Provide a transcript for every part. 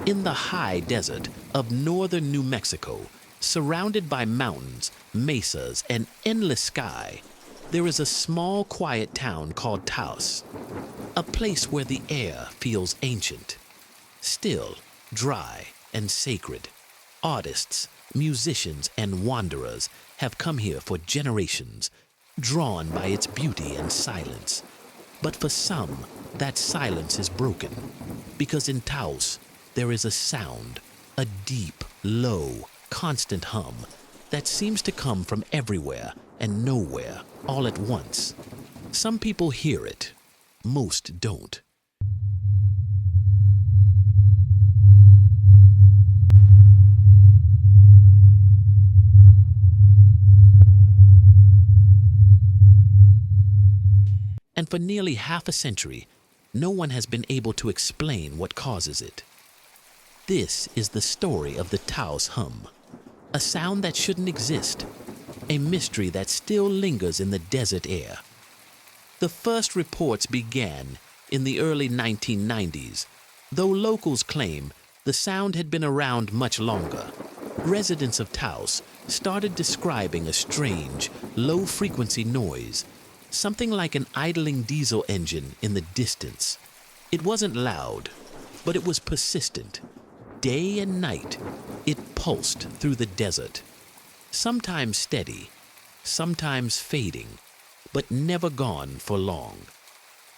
In the high desert of northern New Mexico, surrounded by mountains, mesas, and endless sky, there is a small, quiet town called Taos, a place where the air feels ancient, still, dry, and sacred. Artists, musicians, and wanderers have come here for generations, drawn by its beauty and silence. But for some, that silence is broken, because in Taos, there is a sound, a deep, low, constant hum that seems to come from everywhere and nowhere all at once. Some people hear it, most don't. And for nearly half a century, no one has been able to explain what causes it. This is the story of the Taos Hum, a sound that shouldn't exist, a mystery that still lingers in the desert air. The first reports began in the early 1990s, though locals claim the sound had been around much longer. Residents of Taos started describing a strange, low-frequency noise, something like an idling diesel engine in the distance. It wasn't loud, but it was persistent. Day and night, it pulsed through the desert, sometimes steady, sometimes fading, but never gone for long.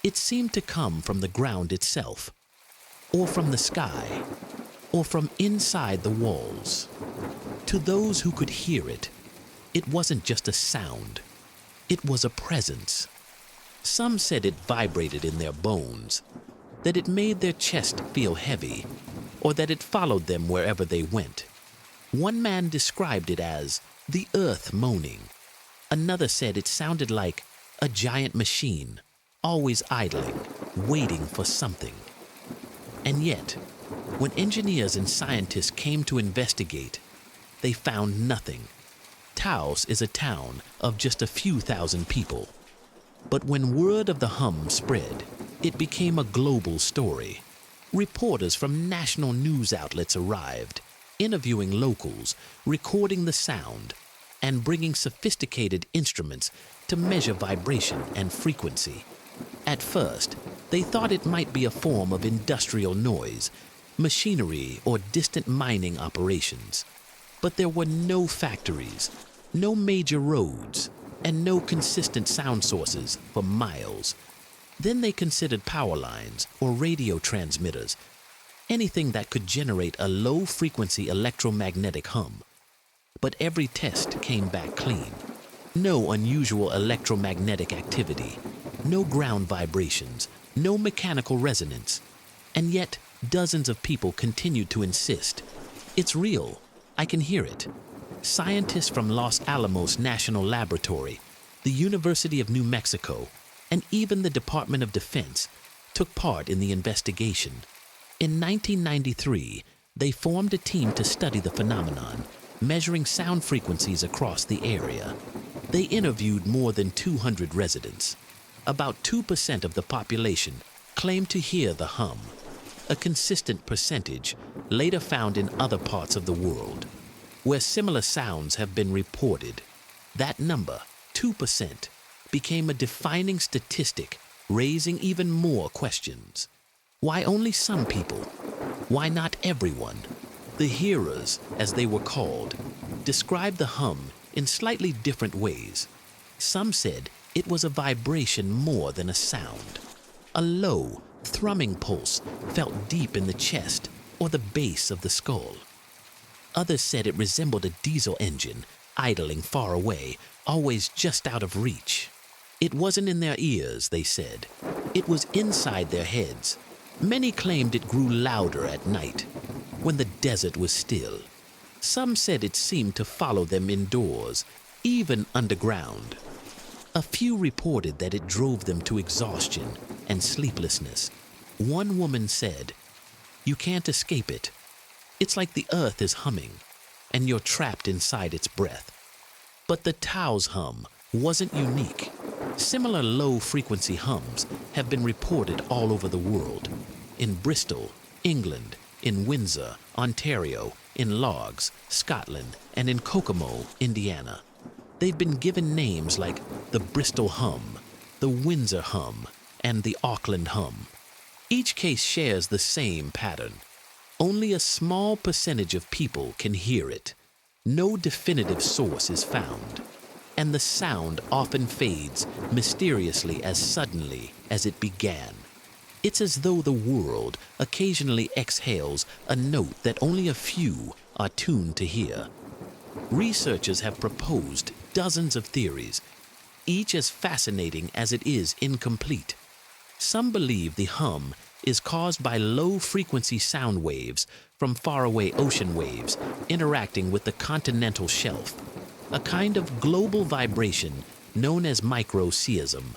It seemed to come from the ground itself, or from the sky, or from inside the walls. To those who could hear it, it wasn't just a sound, it was a presence. Some said it vibrated in their bones, that it made their chest feel heavy, or that it followed them wherever they went. One man described it as the earth moaning. Another said it sounded like a giant machine, always idling, waiting for something. And yet, when engineers and scientists came to investigate, they found nothing. Taos is a town of just a few thousand people. But when word of the hum spread, it became a global story. Reporters from national news outlets arrived, interviewing locals, recording the sound, and bringing sophisticated instruments to measure vibration and frequency. At first, they thought it might be a form of industrial noise, machinery, or distant mining operations. But there were no factories, no major roads, and no consistent sound sources for miles. Then they considered power lines or radio transmitters, anything that could generate a low-frequency electromagnetic hum. But every test came back clean. No unusual electromagnetic activity, no ground vibrations, no mechanical resonance. And yet, dozens of people continued to insist. It's real. I can hear it. Scientists from Los Alamos National Laboratory, the University of New Mexico, and even the Department of Defense took part in the investigation. In 1993, they formed a team to study the phenomenon, measuring sound frequencies across the area. They interviewed more than 200 residents. About 2% of the population claimed to hear the hum, a consistent percentage later found in other parts of the world, where similar sounds have been reported. That number, 2%, became a defining statistic, raising even more questions. Why only some people? Why not everyone? The hearers, as they were called, described the hum in slightly different ways. Some said it was a vibration more than a sound. A low, thrumming pulse felt deep in the chest or the base of the skull. Others said it resembled a diesel engine, idling far away, always just out of reach. It wasn't in their ears, they said. It was inside their heads. Many claimed it grew louder at night, when the desert was still. Some said it seemed to follow them indoors, even underground. A few reported that it drove them to exhaustion and sleeplessness. One woman said, "You can't escape it. It's like the earth is humming, and you're trapped inside its breath." But the Taos hum wasn't unique. Similar low-frequency hums have been reported all over the world. In Bristol, England, in Windsor, Ontario, in Largs, Scotland, and in Kokomo, Indiana. They've been given names like the Bristol Hum, the Windsor Hum, and the Auckland Hum. Each case shares the same pattern. Only a small percentage of people can hear it. No definitive source is found, and the sound often fades mysteriously as suddenly as it began. It's as though the world occasionally exhales a note that only a few are tuned to hear. Researchers have proposed dozens of theories, each as fascinating as it is incomplete. Some believe the hum is caused by low-frequency sound waves from faraway ocean waves interacting with the continental shelf, a kind of global vibration known as microseism.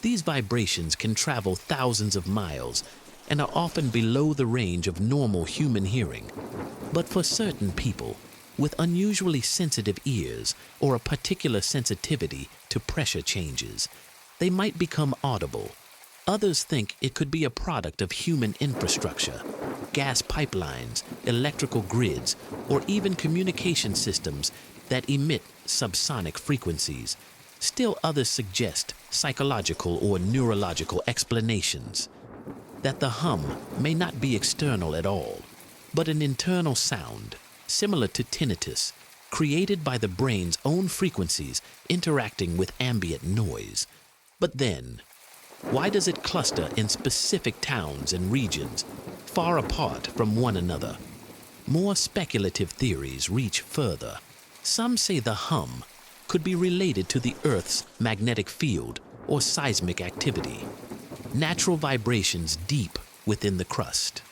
These vibrations can travel thousands of miles and are often below the range of normal human hearing. But for certain people, with unusually sensitive ears or a particular sensitivity to pressure changes, they might become audible. Others think it could be a product of human infrastructure, gas pipelines, electrical grids, or even communication systems that emit subsonic frequencies. Still others suggest psychological or neurological explanations, that the hum may not be external at all, but an internal sound, similar to tinnitus, created by the brain's own frequencies interacting with ambient noise. But then, why does it cluster in specific towns and regions, far apart from one another? More speculative theories reach further. Some say the hum could be related to the Earth's magnetic field or seismic activity, natural vibrations deep within the crust.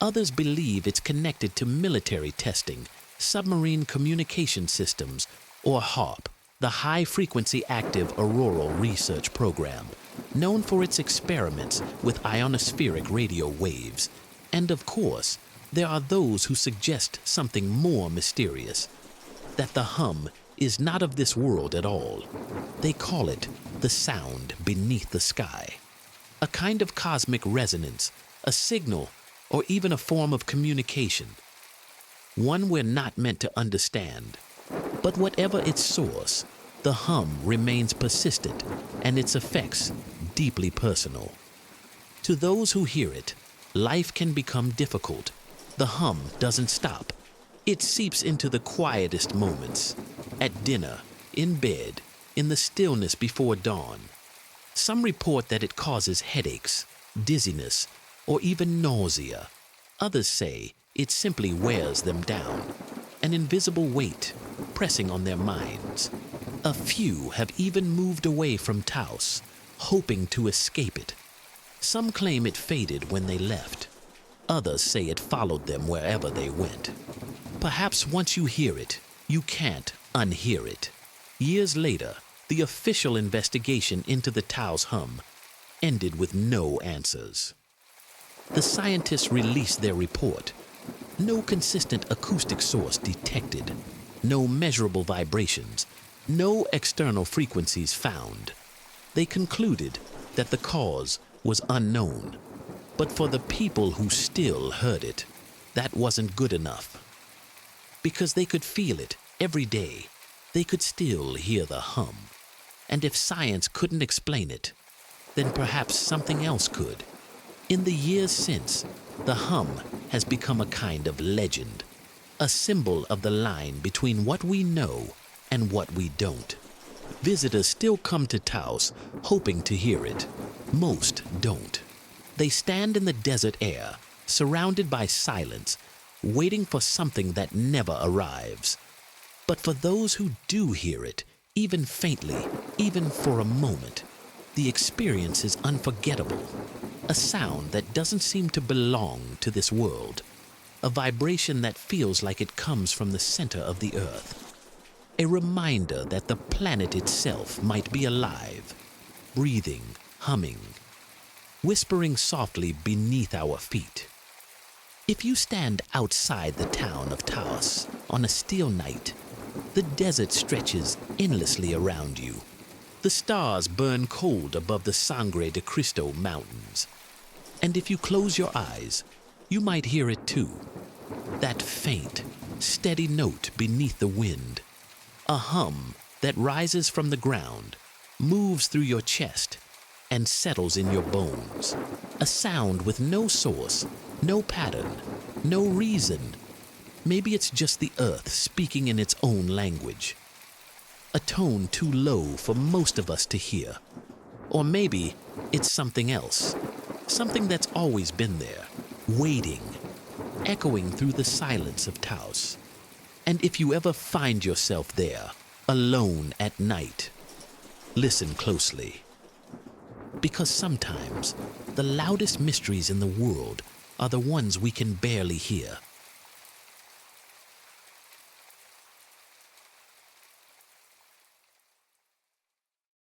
Others believe it's connected to military testing, submarine communication systems, or HAARP, the High Frequency Active Auroral Research Program, known for its experiments with ionospheric radio waves. And of course, there are those who suggest something more mysterious, that the hum is not of this world at all. They call it the sound beneath the sky, a kind of cosmic resonance, a signal, or even a form of communication, one we're not meant to understand. But whatever its source, the hum remains persistent and its effects deeply personal. To those who hear it, life can become difficult. The hum doesn't stop. It seeps into the quietest moments, at dinner, in bed, in the stillness before dawn. Some report that it causes headaches, dizziness, or even nausea. Others say it simply wears them down, an invisible weight pressing on their minds. A few have even moved away from Taos, hoping to escape it. Some claim it faded when they left. Others say it followed them wherever they went. Perhaps once you hear it, you can't unhear it. Years later, the official investigation into the Taos Hum ended with no answers. The scientists released their report. No consistent acoustic source detected, no measurable vibrations, no external frequencies found. They concluded that the cause was unknown. But for the people who still heard it, that wasn't good enough. Because they could feel it every day, they could still hear the hum. And if science couldn't explain it, then perhaps something else could. In the years since, the hum has become a kind of legend, a symbol of the line between what we know and what we don't. Visitors still come to Taos hoping to hear it. Most don't. They stand in the desert air, surrounded by silence, waiting for something that never arrives. But for those who do hear it, even faintly, even for a moment, the experience is unforgettable. A sound that doesn't seem to belong to this world. A vibration that feels like it comes from the center of the earth. A reminder that the planet itself might be alive, breathing, humming, whispering softly beneath our feet. If you stand outside the town of Taos on a still night, the desert stretches endlessly around you. The stars burn cold above the Sangre de Cristo mountains. And if you close your eyes, You might hear it too. That faint, steady note beneath the wind. A hum that rises from the ground, moves through your chest, and settles in your bones. A sound with no source, no pattern, no reason. Maybe it's just the earth speaking in its own language. A tone too low for most of us to hear. Or maybe it's something else. Something that's always been there, waiting, echoing through the silence of Taos. And if you ever find yourself there, alone at night, listen closely. Because sometimes the loudest mysteries in the world are the ones we can barely hear.